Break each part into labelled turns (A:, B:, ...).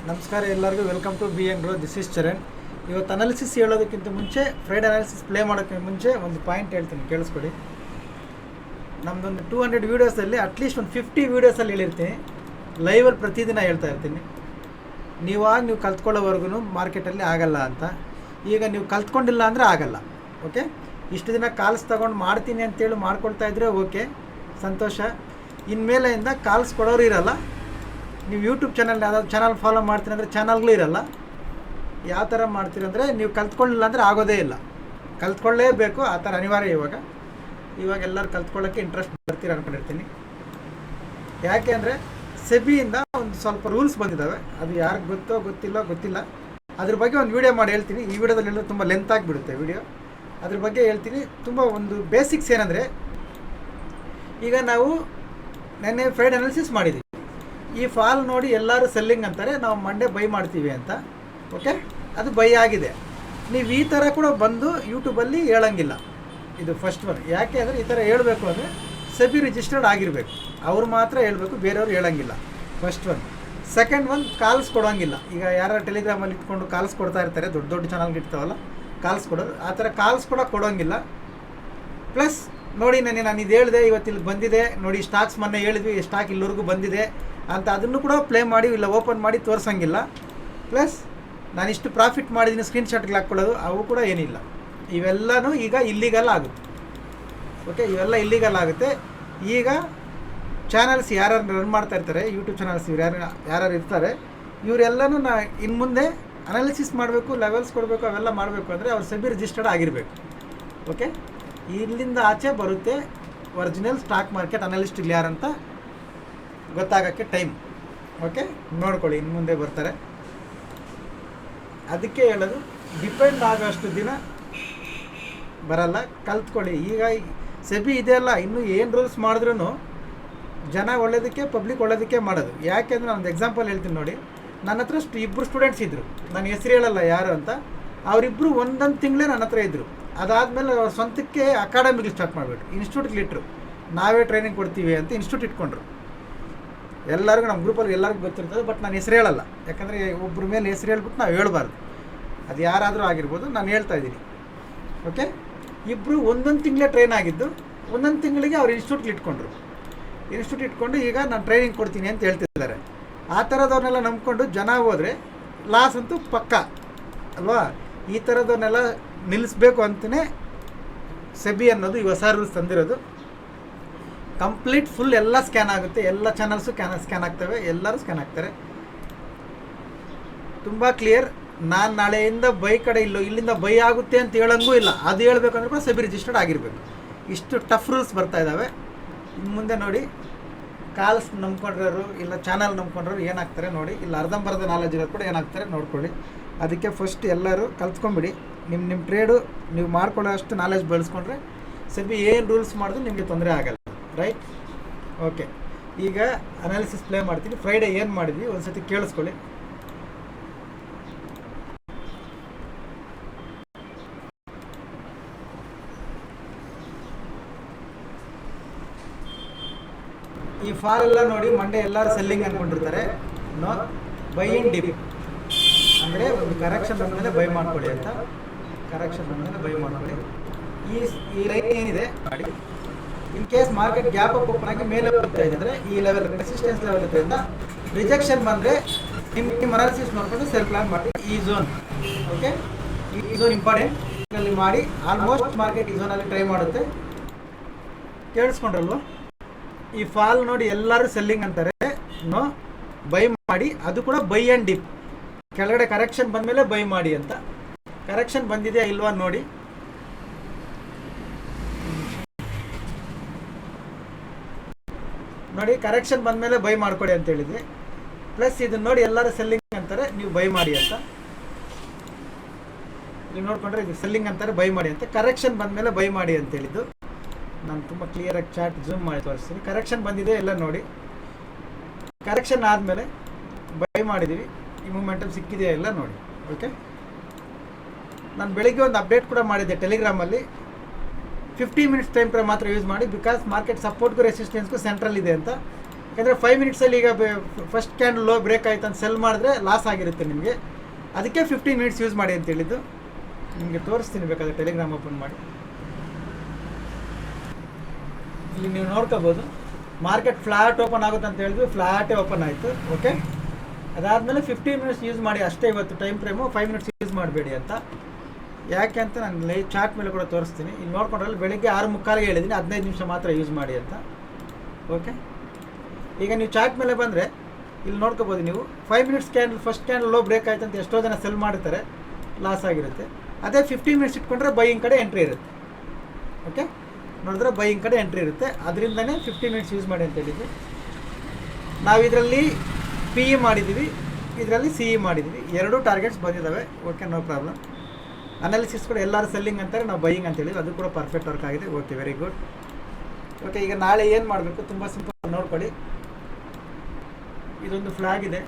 A: ನಮಸ್ಕಾರ ಎಲ್ಲರಿಗೂ welcome to B N Grow. This is Charan. ಇವತ್ತು ಅನಾಲಿಸಿಸ್ ಹೇಳೋದಕ್ಕಿಂತ ಮುಂಚೆ ಫ್ರೈಡೆ ಅನಾಲಿಸಿಸ್ ಪ್ಲೇ ಮಾಡೋಕ್ಕೆ ಮುಂಚೆ ಒಂದು ಪಾಯಿಂಟ್ ಹೇಳ್ತೀನಿ, ಕೇಳಿಸ್ಕೊಡಿ. ನಮ್ಮದೊಂದು 200 ವೀಡಿಯೋಸಲ್ಲಿ ಅಟ್ಲೀಸ್ಟ್ ಒಂದು 50 ವೀಡಿಯೋಸಲ್ಲಿ ಹೇಳಿರ್ತೀನಿ, ಲೈವಲ್ಲಿ ಪ್ರತಿದಿನ ಹೇಳ್ತಾ ಇರ್ತೀನಿ. ನೀವು ಕಲ್ತ್ಕೊಳ್ಳೋವರೆಗೂ ಮಾರ್ಕೆಟಲ್ಲಿ ಆಗಲ್ಲ ಅಂತ. ಈಗ ನೀವು ಕಲ್ತ್ಕೊಂಡಿಲ್ಲ ಅಂದರೆ ಆಗಲ್ಲ. ಓಕೆ, ಇಷ್ಟು ದಿನ ಕಾಲ್ಸ್ ತೊಗೊಂಡು ಮಾಡ್ತೀನಿ ಅಂತೇಳಿ ಮಾಡ್ಕೊಳ್ತಾ ಇದ್ದರೆ ಓಕೆ, ಸಂತೋಷ. ಇನ್ಮೇಲೆಯಿಂದ ಕಾಲ್ಸ್ ಕೊಡೋರು ಇರಲ್ಲ. ನೀವು ಯೂಟ್ಯೂಬ್ ಚಾನಲ್ ಯಾವುದಾದ್ರು ಚಾನಲ್ ಫಾಲೋ ಮಾಡ್ತೀನಿ ಅಂದರೆ ಚಾನಲ್ಗಳು ಇರಲ್ಲ. ಯಾವ ಥರ ಮಾಡ್ತೀರಂದರೆ ನೀವು ಕಲ್ತ್ಕೊಳ್ಳಿಲ್ಲ ಅಂದರೆ ಆಗೋದೇ ಇಲ್ಲ. ಕಲ್ತ್ಕೊಳ್ಳೇಬೇಕು, ಆ ಥರ ಅನಿವಾರ್ಯ. ಇವಾಗ ಎಲ್ಲರೂ ಕಲ್ತ್ಕೊಳ್ಳೋಕ್ಕೆ ಇಂಟ್ರೆಸ್ಟ್ ಬರ್ತೀರ ಅಂದ್ಕೊಂಡಿರ್ತೀನಿ. ಯಾಕೆ ಅಂದರೆ ಸೆಬಿಯಿಂದ ಒಂದು ಸ್ವಲ್ಪ ರೂಲ್ಸ್ ಬಂದಿದ್ದಾವೆ. ಅದು ಯಾರಿಗೆ ಗೊತ್ತಿಲ್ಲ. ಅದ್ರ ಬಗ್ಗೆ ಒಂದು ವೀಡಿಯೋ ಮಾಡಿ ಹೇಳ್ತೀನಿ. ಈ ವಿಡಿಯೋದಲ್ಲೆಲ್ಲ ತುಂಬ ಲೆಂತ್ ಆಗಿಬಿಡುತ್ತೆ ವಿಡಿಯೋ. ಅದ್ರ ಬಗ್ಗೆ ಹೇಳ್ತೀನಿ. ತುಂಬ ಒಂದು ಬೇಸಿಕ್ಸ್ ಏನಂದರೆ, ಈಗ ನಾವು ನೆನ್ನೆ ಫ್ರೈಡೆ ಅನಾಲಿಸಿಸ್ ಮಾಡಿದ್ದೀವಿ. ಈ ಫಾಲ್ ನೋಡಿ ಎಲ್ಲರೂ ಸೆಲ್ಲಿಂಗ್ ಅಂತಾರೆ, ನಾವು ಮಂಡೇ ಬೈ ಮಾಡ್ತೀವಿ ಅಂತ. ಓಕೆ, ಅದು ಬೈ ಆಗಿದೆ. ನೀವು ಈ ಥರ ಕೂಡ ಬಂದು ಯೂಟ್ಯೂಬಲ್ಲಿ ಹೇಳಂಗಿಲ್ಲ. ಇದು ಫಸ್ಟ್ ಒನ್. ಯಾಕೆ ಅಂದರೆ ಈ ಥರ ಹೇಳಬೇಕು ಅಂದರೆ ಸೆಬಿ ರಿಜಿಸ್ಟರ್ಡ್ ಆಗಿರಬೇಕು, ಅವ್ರು ಮಾತ್ರ ಹೇಳಬೇಕು, ಬೇರೆಯವ್ರು ಹೇಳಂಗಿಲ್ಲ. First one. Second one, calls ಕೊಡೋಂಗಿಲ್ಲ. ಈಗ ಯಾರು ಟೆಲಿಗ್ರಾಮಲ್ಲಿ ಇಟ್ಕೊಂಡು ಕಾಲ್ಸ್ ಕೊಡ್ತಾ ಇರ್ತಾರೆ, ದೊಡ್ಡ ಚಾನಲ್ಗೆ ಇರ್ತಾವಲ್ಲ ಕಾಲ್ಸ್ ಕೊಡೋದು, ಆ ಥರ ಕಾಲ್ಸ್ ಕೂಡ ಕೊಡೋಂಗಿಲ್ಲ. ಪ್ಲಸ್ ನೋಡಿ, ನಾನು ಇದು ಹೇಳಿದೆ, ಇವತ್ತಿಲ್ಲಿ ಬಂದಿದೆ ನೋಡಿ, ಸ್ಟಾಕ್ಸ್ ಮೊನ್ನೆ ಹೇಳಿದ್ವಿ, ಸ್ಟಾಕ್ ಇಲ್ಲಿವರೆಗೂ ಬಂದಿದೆ ಅಂತ, ಅದನ್ನು ಕೂಡ ಪ್ಲೇ ಮಾಡಿ ಇಲ್ಲ ಓಪನ್ ಮಾಡಿ ತೋರಿಸೋಂಗಿಲ್ಲ. ಪ್ಲಸ್ ನಾನಿಷ್ಟು ಪ್ರಾಫಿಟ್ ಮಾಡಿದ್ದೀನಿ ಸ್ಕ್ರೀನ್ಶಾಟ್ಗಳು ಹಾಕ್ಕೊಳ್ಳೋದು, ಅವು ಕೂಡ ಏನಿಲ್ಲ. ಇವೆಲ್ಲನೂ ಈಗ ಇಲ್ಲಿಗಲ್ ಆಗುತ್ತೆ. ಓಕೆ, ಇವೆಲ್ಲ ಇಲ್ಲಿಗಲ್ ಆಗುತ್ತೆ. ಈಗ ಚಾನಲ್ಸ್ ಯಾರು ರನ್ ಮಾಡ್ತಾ ಇರ್ತಾರೆ, ಯೂಟ್ಯೂಬ್ ಚಾನಲ್ಸ್ ಯಾರು ಇರ್ತಾರೆ, ಇವರೆಲ್ಲನೂ ಇನ್ನು ಮುಂದೆ ಅನಾಲಿಸಿಸ್ ಮಾಡಬೇಕು, ಲೆವೆಲ್ಸ್ ಕೊಡಬೇಕು, ಅವೆಲ್ಲ ಮಾಡಬೇಕು ಅಂದರೆ ಅವ್ರು ಸೆಬಿ ರಿಜಿಸ್ಟರ್ಡ್ ಆಗಿರಬೇಕು. ಓಕೆ, ಇಲ್ಲಿಂದ ಆಚೆ ಬರುತ್ತೆ ಒರಿಜಿನಲ್ ಸ್ಟಾಕ್ ಮಾರ್ಕೆಟ್ ಅನಾಲಿಸ್ಟ್ಗಳು ಯಾರಂತ ಗೊತ್ತಾಗೋಕ್ಕೆ ಟೈಮ್. ಓಕೆ, ನೋಡ್ಕೊಳ್ಳಿ, ಇನ್ನು ಮುಂದೆ ಬರ್ತಾರೆ. ಅದಕ್ಕೆ ಹೇಳೋದು, ಡಿಪೆಂಡ್ ಆಗೋಷ್ಟು ದಿನ ಬರಲ್ಲ, ಕಲ್ತ್ಕೊಳ್ಳಿ. ಈಗ ಸೆಬಿ ಇದೆಯಲ್ಲ, ಇನ್ನೂ ಏನು ರೂಲ್ಸ್ ಮಾಡಿದ್ರೂ ಜನ ಒಳ್ಳೇದಕ್ಕೆ, ಪಬ್ಲಿಕ್ ಒಳ್ಳೇದಕ್ಕೆ ಮಾಡೋದು. ಯಾಕೆಂದರೆ ನಾನು ಒಂದು ಎಕ್ಸಾಂಪಲ್ ಹೇಳ್ತೀನಿ ನೋಡಿ. ನನ್ನ ಹತ್ರ ಇಬ್ಬರು ಸ್ಟೂಡೆಂಟ್ಸ್ ಇದ್ದರು, ನಾನು ಹೆಸರು ಹೇಳಲ್ಲ ಯಾರು ಅಂತ. ಅವರಿಬ್ಬರು ಒಂದೊಂದು ತಿಂಗಳೇ ನನ್ನ ಹತ್ರ ಇದ್ದರು. ಅದಾದಮೇಲೆ ಅವ್ರ ಸ್ವಂತಕ್ಕೆ ಅಕಾಡೆಮಿಗೆ ಸ್ಟಾರ್ಟ್ ಮಾಡಿಬಿಟ್ರು, ಇನ್ಸ್ಟಿಟ್ಯೂಟ್ಗಳಿಟ್ರು. ನಾವೇ ಟ್ರೈನಿಂಗ್ ಕೊಡ್ತೀವಿ ಅಂತ ಇನ್ಸ್ಟಿಟ್ಯೂಟ್ ಇಟ್ಕೊಂಡ್ರು. ಎಲ್ಲರಿಗೂ ನಮ್ಮ ಗ್ರೂಪಲ್ಲಿ ಎಲ್ಲರಿಗೂ ಗೊತ್ತಿರ್ತದೆ, ಬಟ್ ನಾನು ಹೆಸರು ಹೇಳಲ್ಲ. ಯಾಕಂದರೆ ಒಬ್ಬರ ಮೇಲೆ ಹೆಸರು ಹೇಳ್ಬಿಟ್ಟು ನಾವು ಹೇಳ್ಬಾರ್ದು. ಅದು ಯಾರಾದರೂ ಆಗಿರ್ಬೋದು, ನಾನು ಹೇಳ್ತಾ ಇದ್ದೀನಿ. ಓಕೆ, ಇಬ್ಬರು ಒಂದೊಂದು ತಿಂಗಳೇ ಟ್ರೈನ್ ಆಗಿದ್ದು, ಒಂದೊಂದು ತಿಂಗಳಿಗೆ ಅವ್ರು ಇನ್ಸ್ಟಿಟ್ಯೂಟ್ಗೆ ಇಟ್ಕೊಂಡು ಈಗ ನಾನು ಟ್ರೈನಿಂಗ್ ಕೊಡ್ತೀನಿ ಅಂತ ಹೇಳ್ತಿದ್ದಾರೆ. ಆ ಥರದವ್ರನ್ನೆಲ್ಲ ನಂಬ್ಕೊಂಡು ಜನ ಹೋದರೆ ಲಾಸ್ ಅಂತೂ ಪಕ್ಕ ಅಲ್ವಾ. ಈ ಥರದವ್ರನ್ನೆಲ್ಲ ನಿಲ್ಲಿಸ್ಬೇಕು ಅಂತಲೇ ಸೆಬಿ ಅನ್ನೋದು ಈ ಹೊಸ ರೂಲ್ಸ್ ತಂದಿರೋದು. ಕಂಪ್ಲೀಟ್ ಫುಲ್ ಎಲ್ಲ ಸ್ಕ್ಯಾನ್ ಆಗುತ್ತೆ, ಎಲ್ಲ ಚಾನಲ್ಸು ಸ್ಕ್ಯಾನ್ ಆಗ್ತವೆ, ಎಲ್ಲರೂ ಸ್ಕ್ಯಾನ್ ಆಗ್ತಾರೆ. ತುಂಬ ಕ್ಲಿಯರ್. ನಾನು ನಾಳೆಯಿಂದ ಬೈ ಕಡೆ ಇಲ್ಲಿಂದ ಬೈ ಆಗುತ್ತೆ ಅಂತ ಹೇಳಂಗೂ ಇಲ್ಲ. ಅದು ಹೇಳ್ಬೇಕಂದ್ರೆ ಕೂಡ ಸೆಬಿ ರಿಜಿಸ್ಟರ್ಡ್ ಆಗಿರಬೇಕು. ಇಷ್ಟು ಟಫ್ ರೂಲ್ಸ್ ಬರ್ತಾ ಇದ್ದಾವೆ. ಇನ್ನು ಮುಂದೆ ನೋಡಿ, ಕಾಲ್ಸ್ ನಂಬ್ಕೊಂಡ್ರೋರು ಇಲ್ಲ ಚಾನಲ್ ನಂಬ್ಕೊಂಡ್ರೋರು ಏನಾಗ್ತಾರೆ ನೋಡಿ. ಇಲ್ಲ ಅರ್ಧಂಬರ್ಧ ನಾಲೆಜ್ ಇರೋರು ಕೂಡ ಏನಾಗ್ತಾರೆ ನೋಡ್ಕೊಳ್ಳಿ. ಅದಕ್ಕೆ ಫಸ್ಟ್ ಎಲ್ಲರೂ ಕಲ್ತ್ಕೊಂಬಿಡಿ. ನಿಮ್ಮ ಟ್ರೇಡು ನೀವು ಮಾಡ್ಕೊಳ್ಳೋ ಅಷ್ಟು ನಾಲೆಜ್ ಬೆಳೆಸ್ಕೊಂಡ್ರೆ ಸೆಬಿ ಏನು ರೂಲ್ಸ್ ಮಾಡಿದ್ರು ನಿಮಗೆ ತೊಂದರೆ ಆಗಲ್ಲ. ರೈಟ್? ಓಕೆ, ಈಗ ಅನಾಲಿಸಿಸ್ ಪ್ಲೇ ಮಾಡ್ತೀನಿ. ಫ್ರೈಡೆ ಏನು ಮಾಡಿದ್ವಿ ಒಂದು ಸತಿ ಕೇಳಿಸ್ಕೊಳ್ಳಿ. ಈ ಫಾಲ್ ಎಲ್ಲ ನೋಡಿ, ಮಂಡೇ ಎಲ್ಲರೂ ಸೆಲ್ಲಿಂಗ್ ಅಂದ್ಕೊಂಡಿರ್ತಾರೆ. ನೋ, ಬೈ ಇನ್ ಡಿಪ್ ಅಂದರೆ ಒಂದು ಕರೆಕ್ಷನ್ ಬಂದಮೇಲೆ ಬೈ ಮಾಡ್ಕೊಳ್ಳಿ ಅಂತ. ಕರೆಕ್ಷನ್ ಬಂದಮೇಲೆ ಬೈ ಮಾಡ್ಕೊಳ್ಳಿ. ಈ ಲೈನ್ ಏನಿದೆ ಮಾಡಿ, in case market gap up open ಆಗಿ ಮೇಲೆ ಹೋಗ್ತಾ ಇದೆ ಅಂದರೆ ಈ ಲೆವೆಲ್ ರೆಸಿಸ್ಟೆನ್ಸ್ ಲೆವೆಲ್ ಇರೋದ್ರಿಂದ ರಿಜೆಕ್ಷನ್ ಬಂದರೆ ನಿಮ್ಮ ಅನಾಲಿಸಿಸ್ ನೋಡಿಕೊಂಡು ಸೆಲ್ ಪ್ಲಾನ್ ಮಾಡಿ. ಈ ಝೋನ್, ಓಕೆ, ಈ ಝೋನ್ ಇಂಪಾರ್ಟೆಂಟ್. ಅಲ್ಲಿ ಮಾಡಿ ಆಲ್ಮೋಸ್ಟ್ ಮಾರ್ಕೆಟ್ ಈ ಝೋನಲ್ಲಿ ಟ್ರೈ ಮಾಡುತ್ತೆ. ಕೇಳಿಸ್ಕೊಂಡ್ರಲ್ವ? ಈ ಫಾಲ್ ನೋಡಿ ಎಲ್ಲರೂ ಸೆಲ್ಲಿಂಗ್ ಅಂತಾರೆ. ನೋ, ಬೈ ಮಾಡಿ. ಅದು ಕೂಡ ಬೈ ಆ್ಯಂಡ್ ಡಿಪ್. ಕೆಳಗಡೆ ಕರೆಕ್ಷನ್ ಬಂದಮೇಲೆ ಬೈ ಮಾಡಿ ಅಂತ. ಕರೆಕ್ಷನ್ ಬಂದಿದೆಯಾ ಇಲ್ವಾ ನೋಡಿ. ನೋಡಿ, ಕರೆಕ್ಷನ್ ಬಂದಮೇಲೆ ಬೈ ಮಾಡ್ಕೊಡಿ ಅಂತ ಹೇಳಿದ್ವಿ. ಪ್ಲಸ್ ಇದನ್ನ ನೋಡಿ ಎಲ್ಲರೂ ಸೆಲ್ಲಿಂಗ್ ಅಂತಾರೆ, ನೀವು ಬೈ ಮಾಡಿ ಅಂತ. ನೀವು ನೋಡ್ಕೊಂಡ್ರೆ ಇದು ಸೆಲ್ಲಿಂಗ್ ಅಂತಾರೆ, ಬೈ ಮಾಡಿ ಅಂತ. ಕರೆಕ್ಷನ್ ಬಂದಮೇಲೆ ಬೈ ಮಾಡಿ ಅಂತ ಹೇಳಿದ್ದು. ನಾನು ತುಂಬ ಕ್ಲಿಯರಾಗಿ ಚಾರ್ಟ್ ಝೂಮ್ ಮಾಡಿ ತೋರಿಸ್ತೀನಿ. ಕರೆಕ್ಷನ್ ಬಂದಿದೆ ಎಲ್ಲ ನೋಡಿ. ಕರೆಕ್ಷನ್ ಆದಮೇಲೆ ಬೈ ಮಾಡಿದ್ದೀವಿ. ಈ ಮೂಮೆಂಟಮ್ ಸಿಕ್ಕಿದೆಯಾ ಎಲ್ಲ ನೋಡಿ. ಓಕೆ, ನಾನು ಬೆಳಿಗ್ಗೆ ಒಂದು ಅಪ್ಡೇಟ್ ಕೂಡ ಮಾಡಿದ್ದೆ ಟೆಲಿಗ್ರಾಮಲ್ಲಿ. 50 ಮಿನಿಟ್ಸ್ ಟೈಮ್ ಫ್ರೇಮ್ ಮಾತ್ರ ಯೂಸ್ ಮಾಡಿ, ಬಿಕಾಸ್ ಮಾರ್ಕೆಟ್ ಸಪೋರ್ಟ್ಗೂ ರೆಸಿಸ್ಟೆನ್ಸ್ಗೂ ಸೆಂಟ್ರಲ್ ಇದೆ ಅಂತ. ಯಾಕಂದರೆ 5 ಮಿನಿಟ್ಸಲ್ಲಿ ಈಗ ಫಸ್ಟ್ ಕ್ಯಾಂಡಲ್ ಲೋ ಬ್ರೇಕ್ ಆಯ್ತು ಅಂತ ಸೆಲ್ ಮಾಡಿದ್ರೆ ಲಾಸ್ ಆಗಿರುತ್ತೆ ನಿಮಗೆ. ಅದಕ್ಕೆ 15 ಮಿನಿಟ್ಸ್ ಯೂಸ್ ಮಾಡಿ ಅಂತ ಹೇಳಿದ್ದು. ನಿಮಗೆ ತೋರಿಸ್ತೀನಿ ಬೇಕಾದ್ರೆ ಟೆಲಿಗ್ರಾಮ್ ಓಪನ್ ಮಾಡಿ. ಇಲ್ಲಿ ನೀವು ನೋಡ್ಕೋಬೋದು ಮಾರ್ಕೆಟ್ ಫ್ಲಾಟ್ ಓಪನ್ ಆಗುತ್ತೆ ಅಂತ ಹೇಳಿದ್ವಿ, ಫ್ಲಾಟೇ ಓಪನ್ ಆಯಿತು. ಓಕೆ, ಅದಾದಮೇಲೆ 15 ಮಿನಿಟ್ಸ್ ಯೂಸ್ ಮಾಡಿ ಅಷ್ಟೇ. ಇವತ್ತು ಟೈಮ್ ಫ್ರೇಮು 5 ಮಿನಿಟ್ಸ್ ಯೂಸ್ ಮಾಡಬೇಡಿ ಅಂತ. ಯಾಕೆ ಅಂತ ನಾನು ಲೈವ್ ಚಾರ್ಟ್ ಮೇಲೆ ಕೂಡ ತೋರಿಸ್ತೀನಿ. ಇಲ್ಲಿ ನೋಡ್ಕೊಂಡ್ರಲ್ಲಿ ಬೆಳಗ್ಗೆ 6:45ಗೆ ಹೇಳಿದ್ದೀನಿ 15 ನಿಮಿಷ ಮಾತ್ರ ಯೂಸ್ ಮಾಡಿ ಅಂತ. ಓಕೆ, ಈಗ ನೀವು ಚಾರ್ಟ್ ಮೇಲೆ ಬಂದರೆ ಇಲ್ಲಿ ನೋಡ್ಕೋಬೋದು ನೀವು 5 minutes candle first candle low break ಆಯ್ತು ಅಂತ ಎಷ್ಟೋ ಜನ ಸೆಲ್ ಮಾಡ್ತಾರೆ, ಲಾಸ್ ಆಗಿರುತ್ತೆ. ಅದೇ 15 ಮಿನಿಟ್ಸ್ ಇಟ್ಕೊಂಡ್ರೆ ಬೈಯಿಂಗ್ ಕಡೆ ಎಂಟ್ರಿ ಇರುತ್ತೆ. ಓಕೆ, ನೋಡಿದ್ರೆ ಬೈಯಿಂಗ್ ಕಡೆ ಎಂಟ್ರಿ ಇರುತ್ತೆ. ಅದರಿಂದನೇ 15 ಮಿನಿಟ್ಸ್ ಯೂಸ್ ಮಾಡಿ ಅಂತ ಹೇಳಿದ್ವಿ. ನಾವು ಇದರಲ್ಲಿ PE ಮಾಡಿದ್ದೀವಿ, ಇದರಲ್ಲಿ CE ಮಾಡಿದ್ದೀವಿ. ಎರಡೂ ಟಾರ್ಗೆಟ್ಸ್ ಬಂದಿದ್ದಾವೆ. Okay, no problem. ಅನಾಲಿಸಿಸ್ ಕೂಡ ಎಲ್ಲರೂ ಸೆಲ್ಲಿಂಗ್ ಅಂತಾರೆ, ನಾವು ಬೈಯಿಂಗ್ ಅಂತ ಹೇಳಿದ್ವಿ. ಅದು ಕೂಡ ಪರ್ಫೆಕ್ಟ್ ವರ್ಕ್ ಆಗಿದೆ. Okay, very good. ಓಕೆ, ಈಗ ನಾಳೆ ಏನು ಮಾಡಬೇಕು ತುಂಬ ಸಿಂಪಲ್ ನೋಡ್ಕೊಳ್ಳಿ. ಇದೊಂದು ಫ್ಲಾಗ್ ಇದೆ.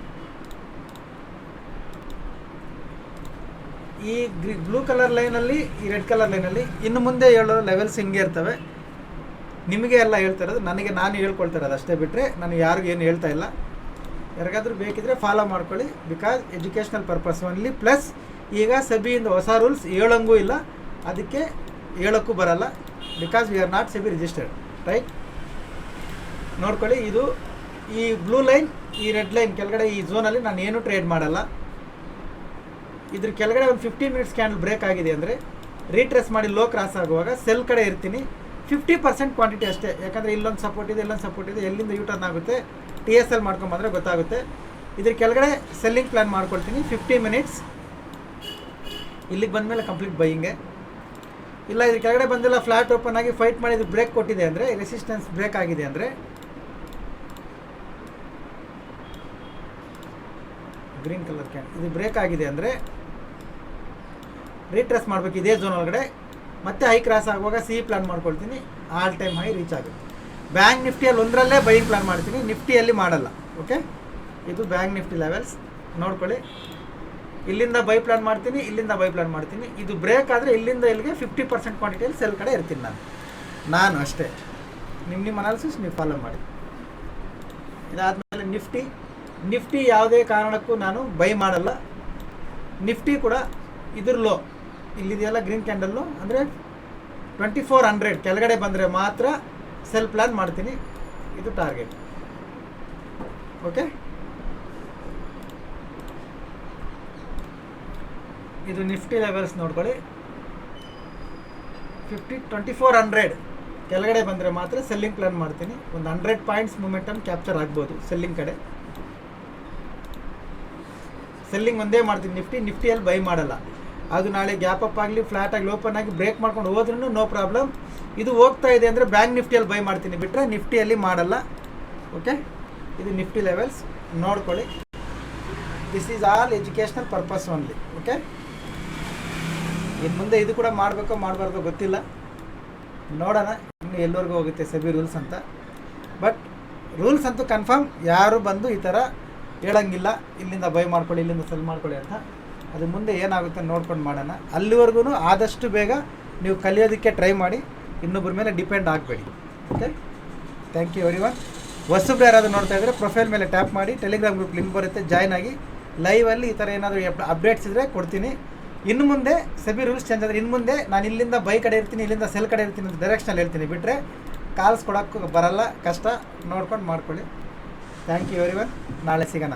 A: ಈ ಬ್ಲೂ ಕಲರ್ ಲೈನಲ್ಲಿ, ಈ ರೆಡ್ ಕಲರ್ ಲೈನಲ್ಲಿ ಇನ್ನು ಮುಂದೆ ಹೇಳೋ ಲೆವೆಲ್ಸ್ ಹಿಂಗೆ ಇರ್ತವೆ. ನಿಮಗೆ ಎಲ್ಲ ಹೇಳ್ತಾ ಇರೋದು, ನಾನು ಹೇಳ್ಕೊಳ್ತಾ ಇರೋದು ಅಷ್ಟೇ, ಬಿಟ್ಟರೆ ನಾನು ಯಾರಿಗೂ ಏನು ಹೇಳ್ತಾ ಇಲ್ಲ. ಯಾರಿಗಾದ್ರೂ ಬೇಕಿದ್ರೆ ಫಾಲೋ ಮಾಡ್ಕೊಳ್ಳಿ, because educational purpose only. Plus ಈಗ ಸೆಬಿಯಿಂದ ಹೊಸ ರೂಲ್ಸ್ ಹೇಳಂಗೂ ಇಲ್ಲ, ಅದಕ್ಕೆ ಹೇಳೋಕ್ಕೂ ಬರಲ್ಲ, because we are not SEBI registered, right? ನೋಡ್ಕೊಳ್ಳಿ, ಇದು ಈ ಬ್ಲೂ ಲೈನ್, ಈ ರೆಡ್ ಲೈನ್ ಕೆಳಗಡೆ ಈ ಝೋನಲ್ಲಿ ನಾನು ಏನೂ ಟ್ರೇಡ್ ಮಾಡಲ್ಲ. ಇದ್ರ ಕೆಳಗಡೆ ಒಂದು 15 ಮಿನಿಟ್ಸ್ ಕ್ಯಾಂಡಲ್ ಬ್ರೇಕ್ ಆಗಿದೆ ಅಂದರೆ ರೀಟ್ರೇಸ್ ಮಾಡಿ ಲೋ ಕ್ರಾಸ್ ಆಗುವಾಗ ಸೆಲ್ ಕಡೆ ಇರ್ತೀನಿ. 50% ಕ್ವಾಂಟಿಟಿ ಅಷ್ಟೇ, ಯಾಕಂದರೆ ಇಲ್ಲೊಂದು ಸಪೋರ್ಟ್ ಇದೆ, ಇಲ್ಲೊಂದು ಸಪೋರ್ಟ್ ಇದೆ, ಎಲ್ಲಿಂದ ಯೂ ಟರ್ನ್ ಆಗುತ್ತೆ TSL ಮಾಡ್ಕೊಂಬಂದರೆ ಗೊತ್ತಾಗುತ್ತೆ. ಇದ್ರ ಕೆಳಗಡೆ ಸೆಲ್ಲಿಂಗ್ ಪ್ಲ್ಯಾನ್ ಮಾಡ್ಕೊಳ್ತೀನಿ 50 ಮಿನಿಟ್ಸ್. ಇಲ್ಲಿಗೆ ಬಂದಮೇಲೆ ಕಂಪ್ಲೀಟ್ ಬೈಯಿಂಗೆ. ಇಲ್ಲ ಇದ್ರ ಕೆಳಗಡೆ ಬಂದಿಲ್ಲ, ಫ್ಲಾಟ್ ಓಪನ್ ಆಗಿ ಫೈಟ್ ಮಾಡಿದ್ದು ಬ್ರೇಕ್ ಕೊಟ್ಟಿದೆ ಅಂದರೆ, ರೆಸಿಸ್ಟೆನ್ಸ್ ಬ್ರೇಕ್ ಆಗಿದೆ ಅಂದರೆ, ಗ್ರೀನ್ ಕಲರ್ ಕ್ಯಾನ್ ಇದು ಬ್ರೇಕ್ ಆಗಿದೆ ಅಂದರೆ ರೀಟ್ರೇಸ್ ಮಾಡಬೇಕು ಇದೇ ಝೋನ್ ಒಳಗಡೆ. ಮತ್ತೆ ಹೈ ಕ್ರಾಸ್ ಆಗುವಾಗ CE ಪ್ಲಾನ್ ಮಾಡ್ಕೊಳ್ತೀನಿ, ಆಲ್ ಟೈಮ್ ಹೈ ರೀಚ್ ಆಗುತ್ತೆ. ಬ್ಯಾಂಕ್ ನಿಫ್ಟಿಯಲ್ಲಿ ಒಂದರಲ್ಲೇ ಬೈಯಿಂಗ್ ಪ್ಲಾನ್ ಮಾಡ್ತೀನಿ, ನಿಫ್ಟಿಯಲ್ಲಿ ಮಾಡಲ್ಲ. ಓಕೆ, ಇದು ಬ್ಯಾಂಕ್ ನಿಫ್ಟಿ ಲೆವೆಲ್ಸ್ ನೋಡ್ಕೊಳ್ಳಿ. ಇಲ್ಲಿಂದ ಬೈ ಪ್ಲಾನ್ ಮಾಡ್ತೀನಿ, ಇಲ್ಲಿಂದ ಬೈ ಪ್ಲಾನ್ ಮಾಡ್ತೀನಿ. ಇದು ಬ್ರೇಕ್ ಆದರೆ ಇಲ್ಲಿಂದ ಇಲ್ಲಿಗೆ 50% ಕ್ವಾಂಟಿಟಿಯಲ್ಲಿ ಸೆಲ್ ಕಡೆ ಇರ್ತೀನಿ ನಾನು ಅಷ್ಟೇ. ನಿಮ್ಮ ಅನಾಲಿಸಿಸ್ ನೀವು ಫಾಲೋ ಮಾಡಿ. ಇದಾದಮೇಲೆ ನಿಫ್ಟಿ ಯಾವುದೇ ಕಾರಣಕ್ಕೂ ನಾನು ಬೈ ಮಾಡಲ್ಲ. ನಿಫ್ಟಿ ಕೂಡ ಇದ್ರ ಲೋ ಇಲ್ಲಿದೆಯಲ್ಲ ಗ್ರೀನ್ ಕ್ಯಾಂಡಲ್ಲು, ಅಂದರೆ 2400 ಕೆಳಗಡೆ ಬಂದರೆ ಮಾತ್ರ ಸೆಲ್ ಪ್ಲಾನ್ ಮಾಡ್ತೀನಿ. ಇದು ಟಾರ್ಗೆಟ್. ಓಕೆ, ಇದು ನಿಫ್ಟಿ ಲೆವೆಲ್ಸ್ ನೋಡ್ಕೊಳ್ಳಿ. 2400 ಕೆಳಗಡೆ ಬಂದರೆ ಮಾತ್ರ ಸೆಲ್ಲಿಂಗ್ ಪ್ಲಾನ್ ಮಾಡ್ತೀನಿ. ಒಂದು 100 ಪಾಯಿಂಟ್ಸ್ ಮೂಮೆಂಟಮ್ ಕ್ಯಾಪ್ಚರ್ ಆಗ್ಬೋದು ಸೆಲ್ಲಿಂಗ್ ಕಡೆ. ಸೆಲ್ಲಿಂಗ್ ಒಂದೇ ಮಾಡ್ತೀನಿ ನಿಫ್ಟಿಯಲ್ಲಿ ಬೈ ಮಾಡಲ್ಲ. ಅದು ನಾಳೆ ಗ್ಯಾಪ್ ಅಪ್ ಆಗಲಿ, ಫ್ಲಾಟ್ ಆಗಿ ಓಪನ್ ಆಗಿ ಬ್ರೇಕ್ ಮಾಡ್ಕೊಂಡು ಹೋದ್ರೂ ನೋ ಪ್ರಾಬ್ಲಮ್. ಇದು ಹೋಗ್ತಾ ಇದೆ ಅಂದರೆ ಬ್ಯಾಂಕ್ ನಿಫ್ಟಿಯಲ್ಲಿ ಬೈ ಮಾಡ್ತೀನಿ, ಬಿಟ್ಟರೆ ನಿಫ್ಟಿಯಲ್ಲಿ ಮಾಡಲ್ಲ. ಓಕೆ, ಇದು ನಿಫ್ಟಿ ಲೆವೆಲ್ಸ್ ನೋಡ್ಕೊಳ್ಳಿ. This is all educational purpose only. Okay, ಇನ್ನು ಮುಂದೆ ಇದು ಕೂಡ ಮಾಡಬೇಕೋ ಮಾಡಬಾರ್ದು ಗೊತ್ತಿಲ್ಲ, ನೋಡೋಣ ಇನ್ನು ಎಲ್ಲರಿಗೂ ಹೋಗುತ್ತೆ ಸೆಬಿ ರೂಲ್ಸ್ ಅಂತ. ಬಟ್ ರೂಲ್ಸ್ ಅಂತೂ ಕನ್ಫರ್ಮ್, ಯಾರು ಬಂದು ಈ ಥರ ಹೇಳಂಗಿಲ್ಲ ಇಲ್ಲಿಂದ ಬೈ ಮಾಡ್ಕೊಳ್ಳಿ, ಇಲ್ಲಿಂದ ಸೆಲ್ ಮಾಡ್ಕೊಳ್ಳಿ ಅಂತ. ಅದು ಮುಂದೆ ಏನಾಗುತ್ತೆ ನೋಡ್ಕೊಂಡು ಮಾಡೋಣ. ಅಲ್ಲಿವರೆಗೂ ಆದಷ್ಟು ಬೇಗ ನೀವು ಕಲಿಯೋದಕ್ಕೆ ಟ್ರೈ ಮಾಡಿ, ಇನ್ನೊಬ್ಬರ ಮೇಲೆ ಡಿಪೆಂಡ್ ಆಗಬೇಡಿ. Okay, thank you everyone. ಹೊಸಬ್ರು ಯಾರಾದರೂ ನೋಡ್ತಾ ಇದ್ದರೆ ಪ್ರೊಫೈಲ್ ಮೇಲೆ ಟ್ಯಾಪ್ ಮಾಡಿ, ಟೆಲಿಗ್ರಾಮ್ ಗ್ರೂಪ್ ಲಿಂಕ್ ಬರುತ್ತೆ, ಜಾಯ್ನ್ ಆಗಿ. ಲೈವಲ್ಲಿ ಈ ಥರ ಏನಾದರೂ ಅಪ್ಡೇಟ್ಸ್ ಇದ್ದರೆ ಕೊಡ್ತೀನಿ. ಇನ್ನು ಮುಂದೆ ಸೆಬಿ ರೂಲ್ಸ್ ಚೇಂಜ್ ಆದರೆ ಇನ್ನು ಮುಂದೆ ನಾನು ಇಲ್ಲಿಂದ ಬೈ ಕಡೆ ಇರ್ತೀನಿ, ಇಲ್ಲಿಂದ ಸೆಲ್ ಕಡೆ ಇರ್ತೀನಿ ಅಂತ ಡೈರೆಕ್ಷನಲ್ಲಿ ಹೇಳ್ತೀನಿ, ಬಿಟ್ಟರೆ ಕಾಲ್ಸ್ ಕೊಡೋಕ್ಕೂ ಬರಲ್ಲ, ಕಷ್ಟ. ನೋಡ್ಕೊಂಡು ಮಾಡ್ಕೊಳ್ಳಿ. Thank you everyone. ನಾಳೆ ಸಿಗೋಣ.